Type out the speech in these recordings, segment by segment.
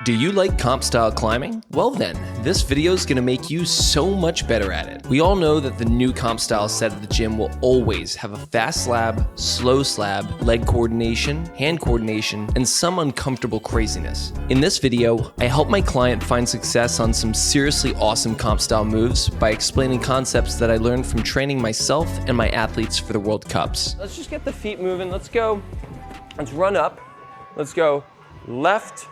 Do you like comp style climbing? Well then, this video is going to make you so much better at it. We all know that the new comp style set at the gym will always have a fast slab, slow slab, leg coordination, hand coordination, and some uncomfortable craziness. In this video, I help my client find success on some seriously awesome comp style moves by explaining concepts that I learned from training myself and my athletes for the World Cups. Let's just get the feet moving. Let's go. Let's run up. Let's go left,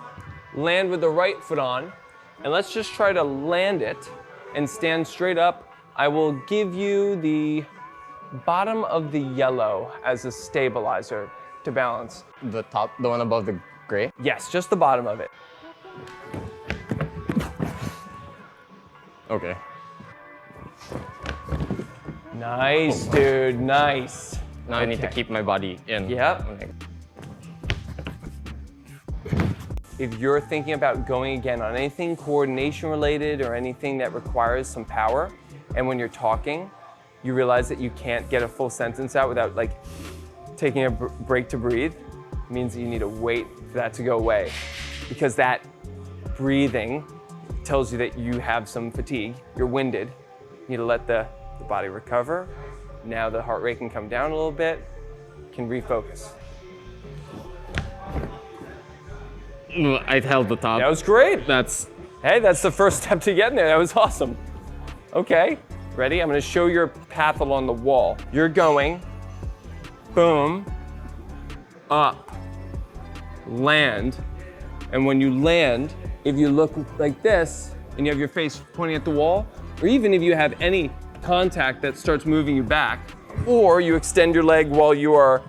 land with the right foot on, and let's just try to land it and stand straight up. I will give you the bottom of the yellow as a stabilizer to balance. The top, the one above the gray? Yes, just the bottom of it. Okay. Nice, dude, nice. Now I need to keep my body in. Yep. If you're thinking about going again on anything coordination related or anything that requires some power, and when you're talking, you realize that you can't get a full sentence out without like taking a break to breathe, it means that you need to wait for that to go away. Because that breathing tells you that you have some fatigue, you're winded, you need to let the body recover. Now the heart rate can come down a little bit, can refocus. I held the top. That was great. Hey, that's the first step to getting there. That was awesome. Okay, ready? I'm gonna show your path along the wall. You're going, boom, up, land. And when you land, if you look like this and you have your face pointing at the wall, or even if you have any contact that starts moving you back, or you extend your leg while you are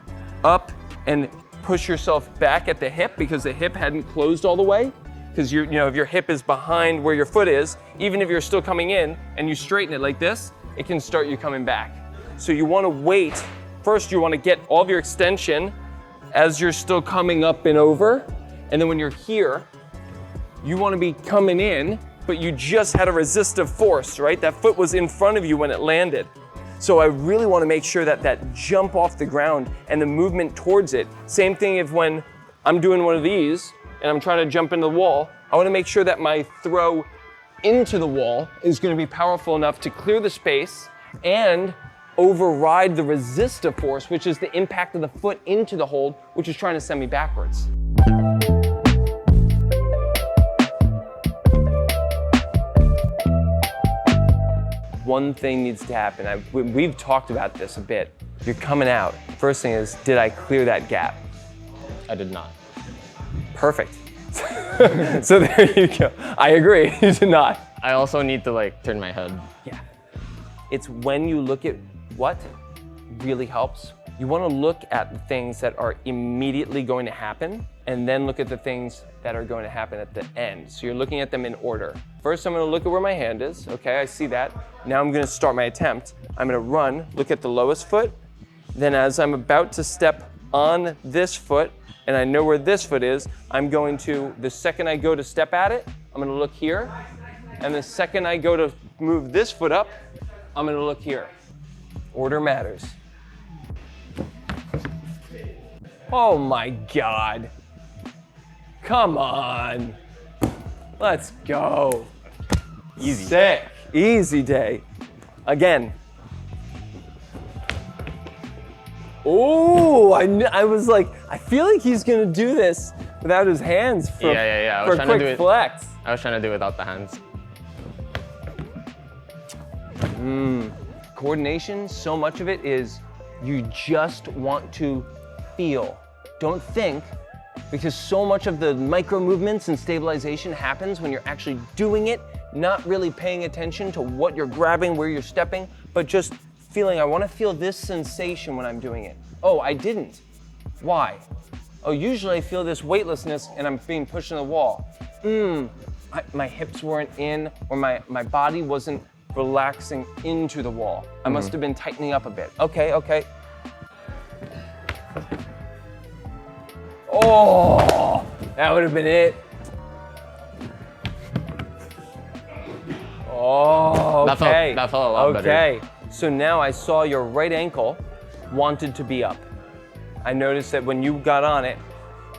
up and push yourself back at the hip because the hip hadn't closed all the way. Because if your hip is behind where your foot is, even if you're still coming in and you straighten it like this, it can start you coming back. So you want to wait. First, you want to get all of your extension as you're still coming up and over. And then when you're here, you want to be coming in, but you just had a resistive force, right? That foot was in front of you when it landed. So I really want to make sure that that jump off the ground and the movement towards it. Same thing if when I'm doing one of these and I'm trying to jump into the wall, I want to make sure that my throw into the wall is going to be powerful enough to clear the space and override the resistive force, which is the impact of the foot into the hold, which is trying to send me backwards. One thing needs to happen. We've talked about this a bit. You're coming out. First thing is, did I clear that gap? I did not. Perfect. So there you go. I agree, you did not. I also need to turn my head. Yeah. It's when you look at what really helps. You want to look at the things that are immediately going to happen and then look at the things that are going to happen at the end. So you're looking at them in order. First, I'm going to look at where my hand is. Okay, I see that. Now I'm going to start my attempt. I'm going to run, look at the lowest foot. Then as I'm about to step on this foot, and I know where this foot is, I'm going to, the second I go to step at it, I'm going to look here. And the second I go to move this foot up, I'm going to look here. Order matters. Oh my God. Come on. Let's go. Easy. Sick. Easy day. Again. Oh, I was like, I feel like he's gonna do this without his hands for, Yeah. for a quick flex. I was trying to do it without the hands. Coordination, so much of it is you just want to feel. Don't think, because so much of the micro movements and stabilization happens when you're actually doing it, not really paying attention to what you're grabbing, where you're stepping, but just feeling, I want to feel this sensation when I'm doing it. Oh, I didn't. Why? Oh, usually I feel this weightlessness and I'm being pushed in the wall. My hips weren't in, or my body wasn't relaxing into the wall. I must have been tightening up a bit. Okay. Oh, that would have been it. Oh, okay. That felt a lot better. Okay, so now I saw your right ankle wanted to be up. I noticed that when you got on it,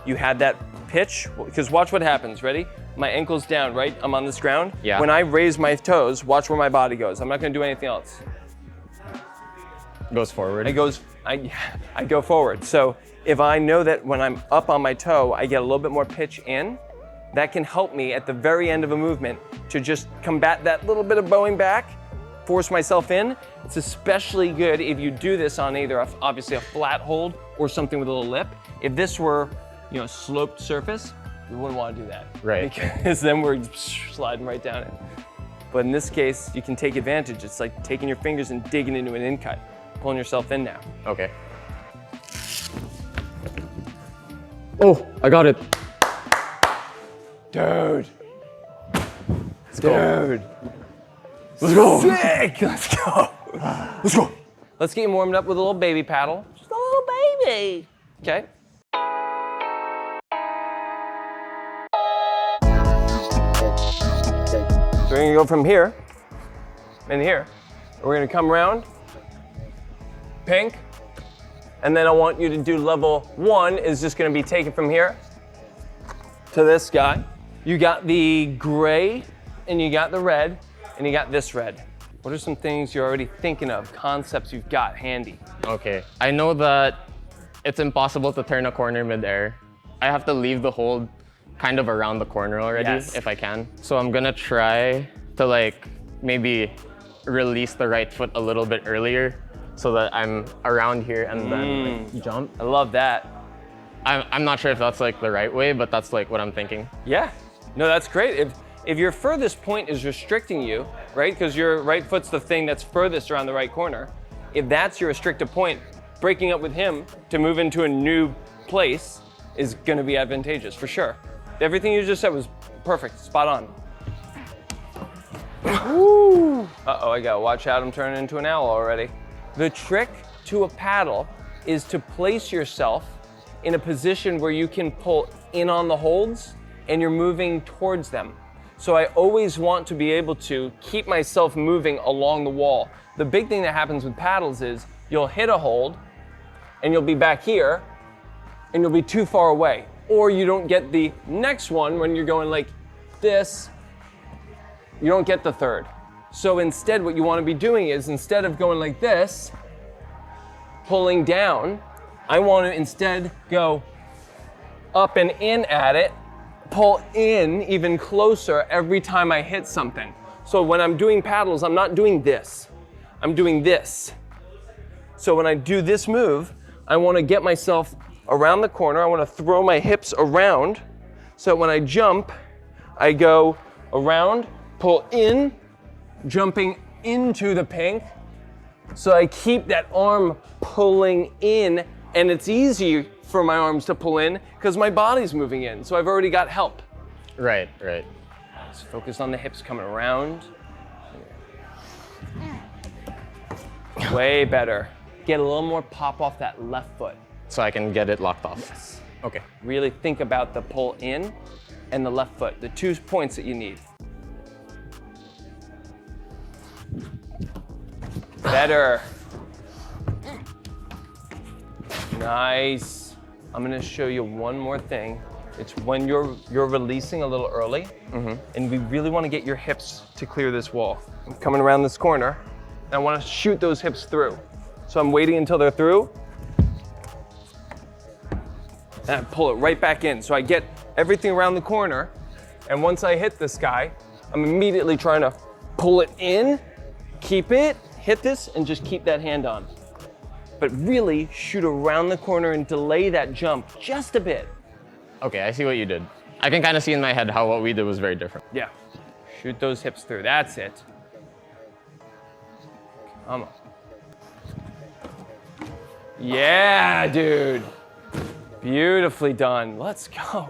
you had that pitch, because watch what happens, ready? my ankle's down, right? I'm on this ground. Yeah. When I raise my toes, watch where my body goes. I'm not gonna do anything else. Goes forward. I go forward. So if I know that when I'm up on my toe, I get a little bit more pitch in, that can help me at the very end of a movement to just combat that little bit of bowing back, force myself in. It's especially good if you do this on either obviously a flat hold or something with a little lip. If this were, you know, sloped surface, we wouldn't want to do that. Right. Because then we're sliding right down it. But in this case, you can take advantage. It's like taking your fingers and digging into an in cut, pulling yourself in now. Okay. Oh, I got it. Dude. Let's go. Dude. Let's go. Sick. Let's go. Let's go. Let's get you warmed up with a little baby paddle. Just a little baby. Okay. So we're gonna go from here and here. We're gonna come around, pink, and then I want you to do level 1 is just gonna be taken from here to this guy. You got the gray, and you got the red, and you got this red. What are some things you're already thinking of, concepts you've got handy? Okay. I know that it's impossible to turn a corner midair. I have to leave the hold kind of around the corner already, Yes. if I can. So I'm gonna try to like maybe release the right foot a little bit earlier so that I'm around here and then like, jump. I love that. I'm not sure if that's like the right way, but that's like what I'm thinking. Yeah, no, that's great. If your furthest point is restricting you, right? Because your right foot's the thing that's furthest around the right corner. If that's your restricted point, breaking up with him to move into a new place is gonna be advantageous for sure. Everything you just said was perfect, spot on. Uh-oh, I gotta watch out, I'm turning into an owl already. The trick to a paddle is to place yourself in a position where you can pull in on the holds and you're moving towards them. So I always want to be able to keep myself moving along the wall. The big thing that happens with paddles is you'll hit a hold and you'll be back here and you'll be too far away. Or you don't get the next one when you're going like this, you don't get the third. So instead what you want to be doing is instead of going like this, pulling down, I want to instead go up and in at it, pull in even closer every time I hit something. So when I'm doing paddles, I'm not doing this, I'm doing this. So when I do this move, I want to get myself around the corner, I want to throw my hips around, so when I jump, I go around, pull in, jumping into the pink, so I keep that arm pulling in, and it's easy for my arms to pull in because my body's moving in, so I've already got help. Right, right. Just focus on the hips coming around. Way better. Get a little more pop off that left foot. So I can get it locked off. Yes. Okay. Really think about the pull in and the left foot, the 2 points that you need. Better. Nice. I'm gonna show you one more thing. It's when you're releasing a little early, and we really wanna get your hips to clear this wall. I'm coming around this corner, and I wanna shoot those hips through. So I'm waiting until they're through, and I pull it right back in. So I get everything around the corner, and once I hit this guy, I'm immediately trying to pull it in, keep it, hit this, and just keep that hand on. But really shoot around the corner and delay that jump just a bit. Okay, I see what you did. I can kind of see in my head how what we did was very different. Yeah, shoot those hips through, that's it. Come on. Yeah, dude. Beautifully done. Let's go.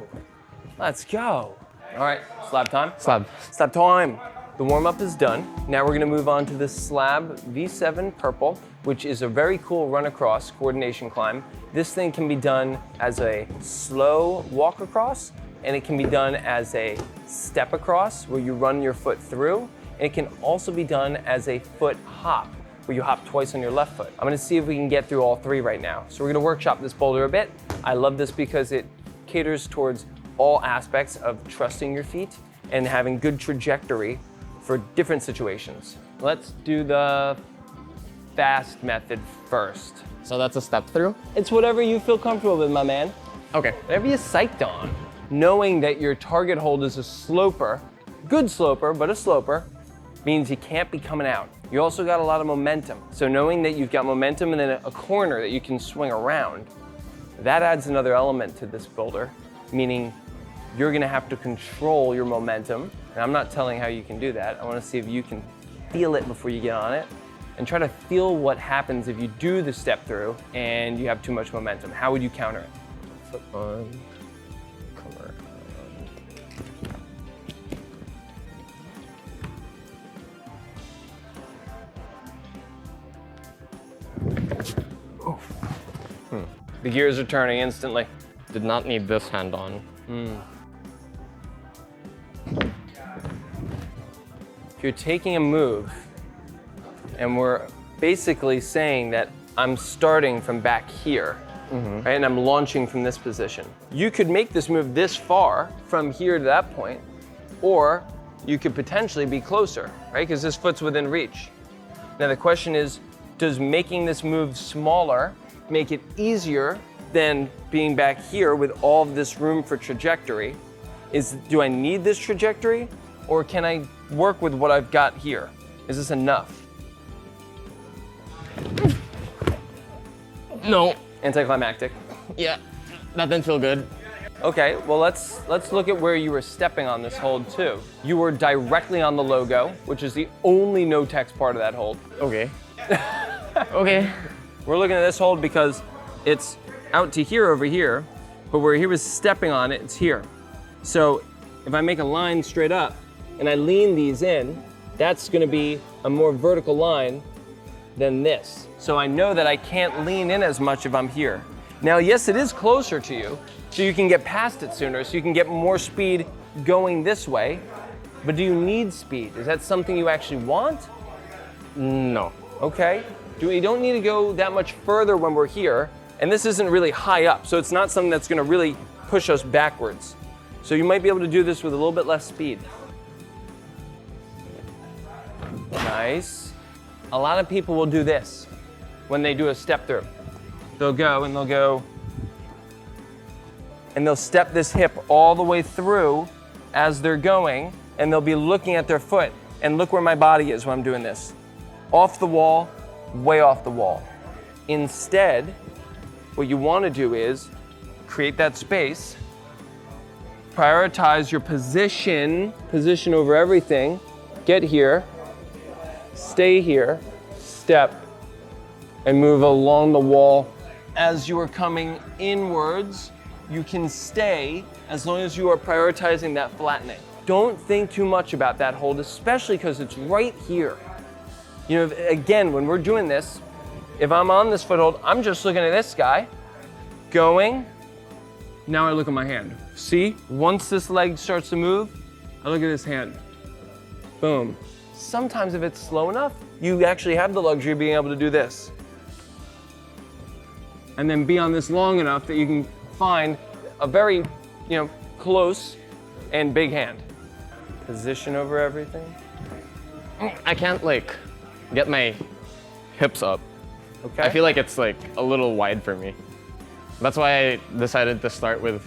Let's go. All right, slab time. Slab. Slab time. The warm-up is done. Now we're gonna move on to the Slab V7 Purple, which is a very cool run across coordination climb. This thing can be done as a slow walk across, and it can be done as a step across where you run your foot through, and it can also be done as a foot hop, where you hop twice on your left foot. I'm gonna see if we can get through all 3 right now. So we're gonna workshop this boulder a bit. I love this because it caters towards all aspects of trusting your feet and having good trajectory for different situations. Let's do the fast method first. So that's a step through? It's whatever you feel comfortable with, my man. Okay. Whatever you're psyched on. Knowing that your target hold is a sloper, good sloper, but a sloper, means you can't be coming out. You also got a lot of momentum. So knowing that you've got momentum and then a corner that you can swing around, that adds another element to this boulder, meaning you're gonna have to control your momentum. And I'm not telling how you can do that. I wanna see if you can feel it before you get on it and try to feel what happens if you do the step through and you have too much momentum. How would you counter it? Foot on, come around. The gears are turning instantly. Did not need this hand on. If you're taking a move and we're basically saying that I'm starting from back here, right, and I'm launching from this position, you could make this move this far from here to that point, or you could potentially be closer, right, because this foot's within reach. Now the question is, does making this move smaller make it easier than being back here with all of this room for trajectory? Do I need this trajectory, or can I work with what I've got here? Is this enough? No. Anticlimactic. Yeah, that didn't feel good. Okay, well let's look at where you were stepping on this hold too. You were directly on the logo, which is the only no text part of that hold. Okay. Okay. We're looking at this hold because it's out to here over here, but where he was stepping on it, it's here. So if I make a line straight up and I lean these in, that's gonna be a more vertical line than this. So I know that I can't lean in as much if I'm here. Now, yes, it is closer to you, so you can get past it sooner, so you can get more speed going this way, but do you need speed? Is that something you actually want? No. Okay. You don't need to go that much further when we're here, and this isn't really high up, so it's not something that's gonna really push us backwards. So you might be able to do this with a little bit less speed. Nice. A lot of people will do this when they do a step through. They'll go and they'll step this hip all the way through as they're going, and they'll be looking at their foot, and look where my body is when I'm doing this. Off the wall, way off the wall. Instead, what you want to do is create that space, prioritize your position over everything, get here, stay here, step, and move along the wall. As you are coming inwards, you can stay as long as you are prioritizing that flattening. Don't think too much about that hold, especially because it's right here. You know, again, when we're doing this, if I'm on this foothold, I'm just looking at this guy, going. Now I look at my hand. See, once this leg starts to move, I look at this hand. Boom. Sometimes if it's slow enough, you actually have the luxury of being able to do this. And then be on this long enough that you can find a very, close and big hand. Position over everything. I can't get my hips up. Okay. I feel like it's a little wide for me. That's why I decided to start with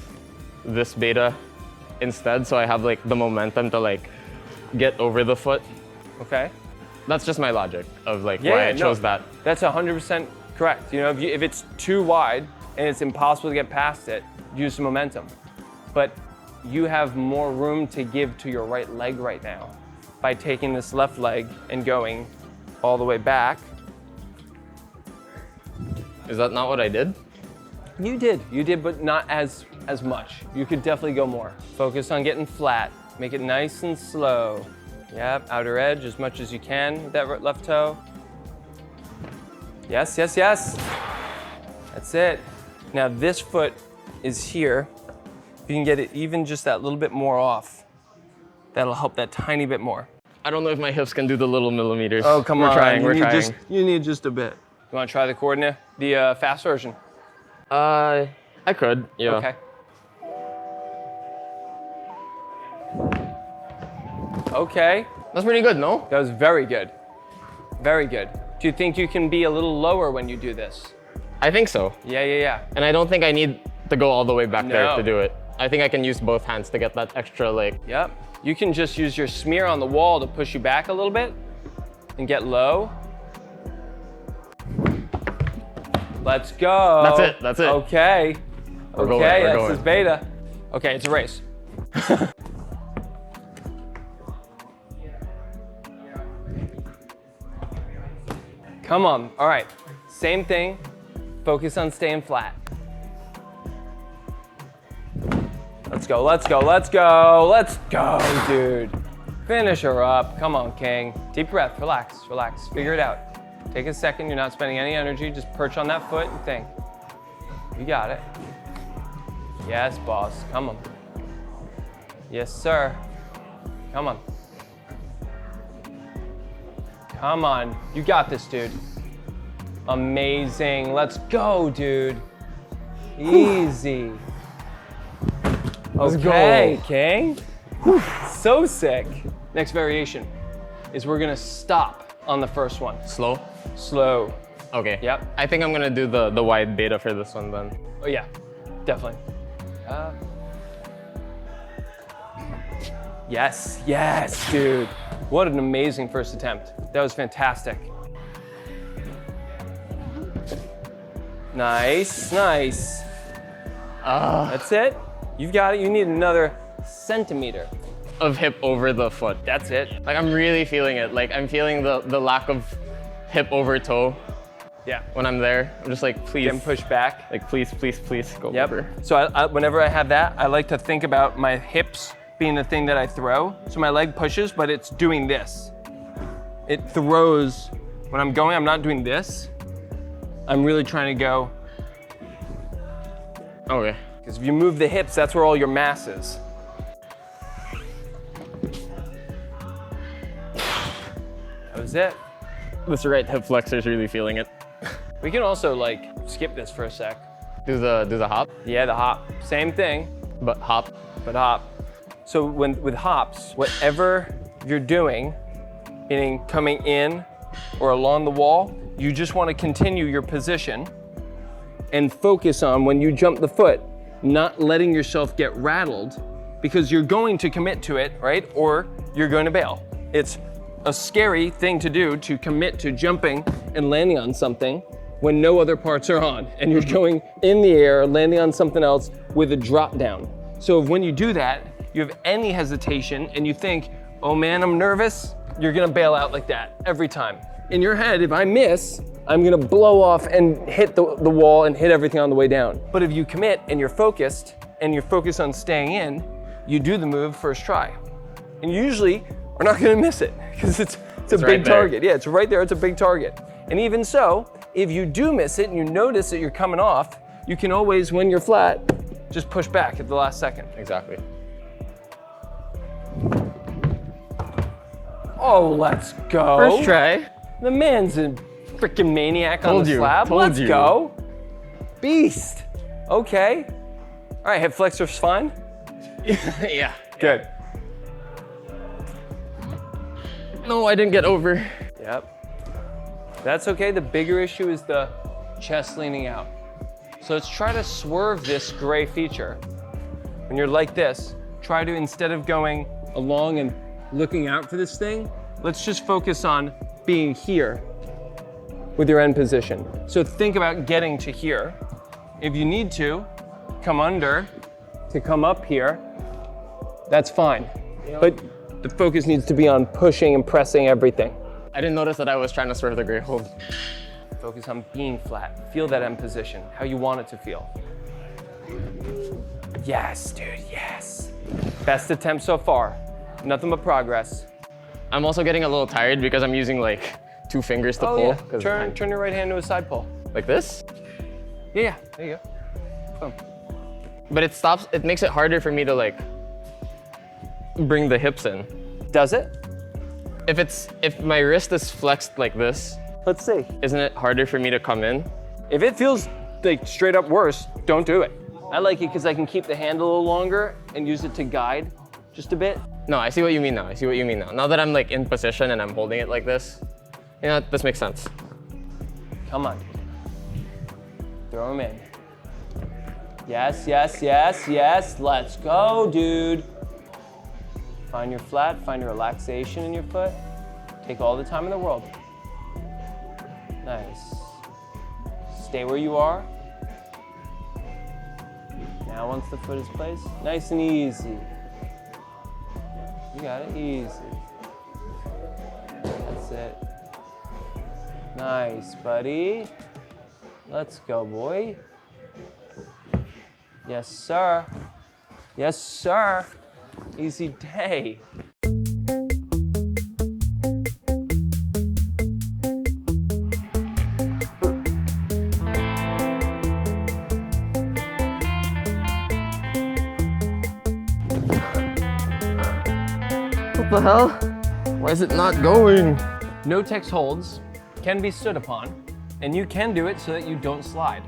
this beta instead, so I have the momentum to get over the foot. Okay. That's just my logic of why I chose that. That's 100% correct. If it's too wide and it's impossible to get past it, use some momentum. But you have more room to give to your right leg right now by taking this left leg and going all the way back. Is that not what I did? You did, but not as much. You could definitely go more. Focus on getting flat. Make it nice and slow. Yep, outer edge as much as you can with that left toe. Yes. That's it. Now this foot is here. If you can get it even just that little bit more off, that'll help that tiny bit more. I don't know if my hips can do the little millimeters. Oh, come on. We're trying. You need just a bit. You want to try the coordinate, the fast version? I could, yeah. Okay. Okay. That's pretty good, no? That was very good. Very good. Do you think you can be a little lower when you do this? I think so. Yeah. And I don't think I need to go all the way back there No. to do it. I think I can use both hands to get that extra like. Yep. You can just use your smear on the wall to push you back a little bit and get low. Let's go. That's it. Okay. We're going, Okay, we're that's going. his beta. Okay, it's a race. Come on. All right. Same thing. Focus on staying flat. Let's go, let's go, let's go. Let's go, dude. Finish her up. Come on, King. Deep breath. Relax, relax. Figure it out. Take a second. You're not spending any energy. Just perch on that foot and think. You got it. Yes, boss. Come on. Yes, sir. Come on. Come on. You got this, dude. Amazing. Let's go, dude. Easy. Let's Okay, go. King. So sick. Next variation is we're gonna stop on the first one. Slow? Slow. Okay. Yep. I think I'm gonna do the wide beta for this one then. Oh yeah, definitely. Yes, dude. What an amazing first attempt. That was fantastic. Nice. That's it. You've got it. You need another centimeter. Of hip over the foot. That's it. Like I'm really feeling it. Like I'm feeling the lack of hip over toe Yeah. when I'm there. I'm just like, please. Getting pushed back. Like please go Yep. over. So whenever I have that, I like to think about my hips being the thing that I throw. So my leg pushes, but it's doing this. It throws. When I'm going, I'm not doing this. I'm really trying to go. Okay. Because if you move the hips, that's where all your mass is. That was it. This right hip flexor is really feeling it. We can also like skip this for a sec. Do the hop, Yeah, the hop. Same thing, but hop. but hop. So with hops, whatever you're doing, meaning coming in or along the wall, you just want to continue your position and focus on when you jump the foot, not letting yourself get rattled because you're going to commit to it, right? Or you're going to bail. It's a scary thing to do to commit to jumping and landing on something when no other parts are on and you're going in the air, landing on something else with a drop down. So when you do that, you have any hesitation and you think, oh man, I'm nervous, you're gonna bail out like that every time. In your head, if I miss, I'm gonna blow off and hit the wall and hit everything on the way down. But if you commit and you're focused on staying in, you do the move first try. And you usually are not gonna miss it because it's a big right there. target. Yeah, it's right there, it's a big target. And even so, if you do miss it and you notice that you're coming off, you can always, when you're flat, just push back at the last second. Exactly. Oh, let's go. First try. The man's a freaking maniac on Told the you, slab. told Let's you. go. Beast. Okay. All right, hip flexor's fine. Yeah. Good. No, I didn't get over. Yep. That's okay. The bigger issue is the chest leaning out. So let's try to swerve this gray feature. When you're like this, try to, instead of going along and looking out for this thing, let's just focus on being here with your end position. So think about getting to here. If you need to come under to come up here, that's fine. But the focus needs to be on pushing and pressing everything. I didn't notice that I was trying to swerve the gray hold. Focus on being flat. Feel that end position, how you want it to feel. Yes, dude, yes. Best attempt so far. Nothing but progress. I'm also getting a little tired because I'm using like 2 fingers to pull. Yeah. 'Cause Turn your right hand to a side pull. like this. Yeah, there you go. Boom. But it makes it harder for me to like bring the hips in. Does it? If my wrist is flexed like this, Let's see. isn't it harder for me to come in? If it feels like straight up worse, don't do it. I like it because I can keep the hand a little longer and use it to guide just a bit. No, I see what you mean now. I see what you mean now. Now that I'm like in position and I'm holding it like this, yeah, this makes sense. Come on. Throw him in. Yes, yes, yes, yes. Let's go, dude. Find your flat, find your relaxation in your foot. Take all the time in the world. Nice. Stay where you are. Now once the foot is placed, nice and easy. You got it, easy. That's it. Nice, buddy. Let's go, boy. Yes, sir. Yes, sir. Easy day. What the hell? Why is it not going? No-tex holds can be stood upon, and you can do it so that you don't slide.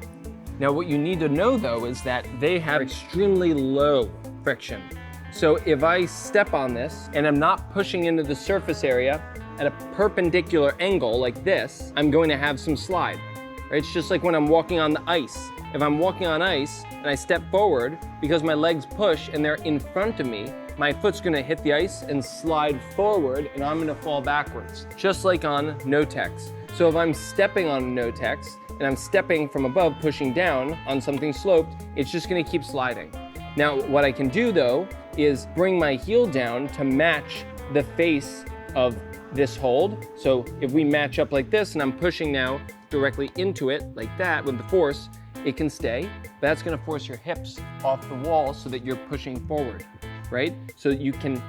Now, what you need to know, though, is that they have extremely low friction. So if I step on this and I'm not pushing into the surface area at a perpendicular angle like this, I'm going to have some slide. Right? It's just like when I'm walking on the ice. If I'm walking on ice and I step forward, because my legs push and they're in front of me, my foot's gonna hit the ice and slide forward and I'm gonna fall backwards, just like on no-tex. So if I'm stepping on no-tex and I'm stepping from above, pushing down on something sloped, it's just gonna keep sliding. Now, what I can do though is bring my heel down to match the face of this hold. So if we match up like this and I'm pushing now directly into it like that with the force, it can stay, but that's gonna force your hips off the wall so that you're pushing forward, right? So you can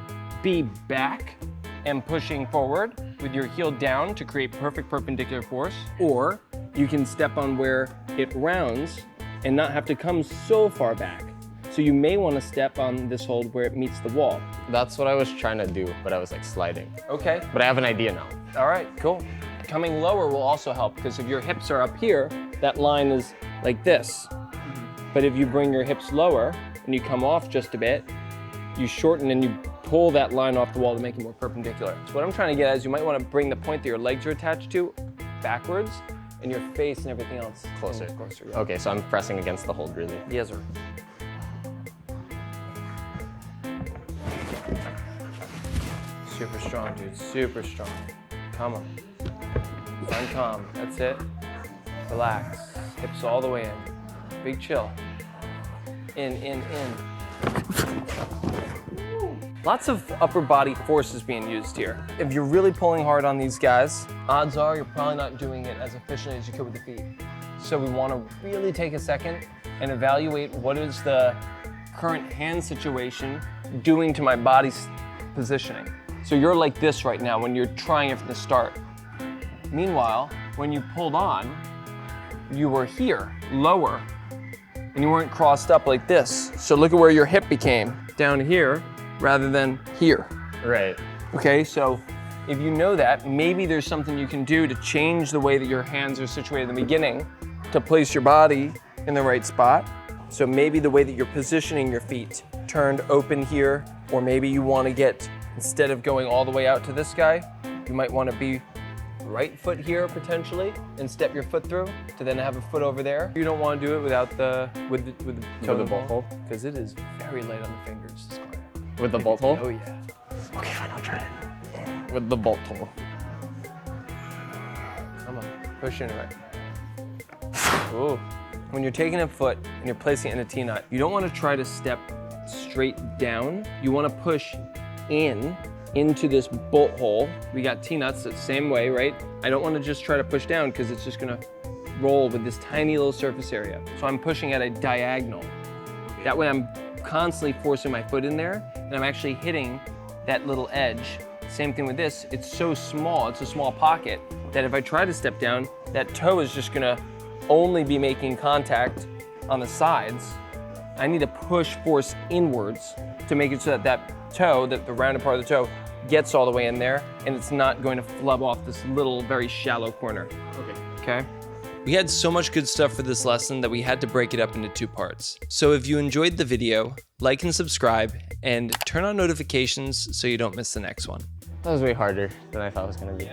be back and pushing forward with your heel down to create perfect perpendicular force, or you can step on where it rounds and not have to come so far back. So you may want to step on this hold where it meets the wall. That's what I was trying to do, but I was like sliding. Okay. But I have an idea now. All right, cool. Coming lower will also help, because if your hips are up here, that line is like this. But if you bring your hips lower and you come off just a bit, you shorten and you pull that line off the wall to make it more perpendicular. So what I'm trying to get at is you might want to bring the point that your legs are attached to backwards and your face and everything else Closer. Closer. Yeah. Okay, so I'm pressing against the hold really. Yes, sir. Super strong, dude. Super strong. Come on. Find calm. That's it. Relax. Hips all the way in. Big chill. In. Lots of upper body forces being used here. If you're really pulling hard on these guys, odds are you're probably not doing it as efficiently as you could with the feet. So we want to really take a second and evaluate what is the current hand situation doing to my body's positioning. So you're like this right now when you're trying it from the start. Meanwhile, when you pulled on, you were here, lower, and you weren't crossed up like this. So look at where your hip became, down here rather than here. Right. Okay, so if you know that, maybe there's something you can do to change the way that your hands are situated in the beginning to place your body in the right spot. So maybe the way that you're positioning your feet, turned open here, or maybe you want to get, instead of going all the way out to this guy, you might want to be right foot here potentially and step your foot through to then have a foot over there. You don't want to do it without with the toe of the bolt hole, because it is very light on the fingers. This corner. With the bolt hole? Oh yeah. Okay, fine, I'll try it. With the bolt hole. Come on, push into it. Ooh. When you're taking a foot and you're placing it in a T-nut, you don't want to try to step straight down. You want to push into this bolt hole. We got T-nuts the same way, right? I don't want to just try to push down because it's just gonna roll with this tiny little surface area. So I'm pushing at a diagonal. That way I'm constantly forcing my foot in there and I'm actually hitting that little edge. Same thing with this, it's so small, it's a small pocket that if I try to step down, that toe is just gonna only be making contact on the sides. I need to push force inwards to make it so that that toe, that the rounded part of the toe, gets all the way in there and it's not going to flub off this little, very shallow corner. Okay? We had so much good stuff for this lesson that we had to break it up into 2 parts. So if you enjoyed the video, like and subscribe, and turn on notifications so you don't miss the next one. That was way harder than I thought it was gonna be.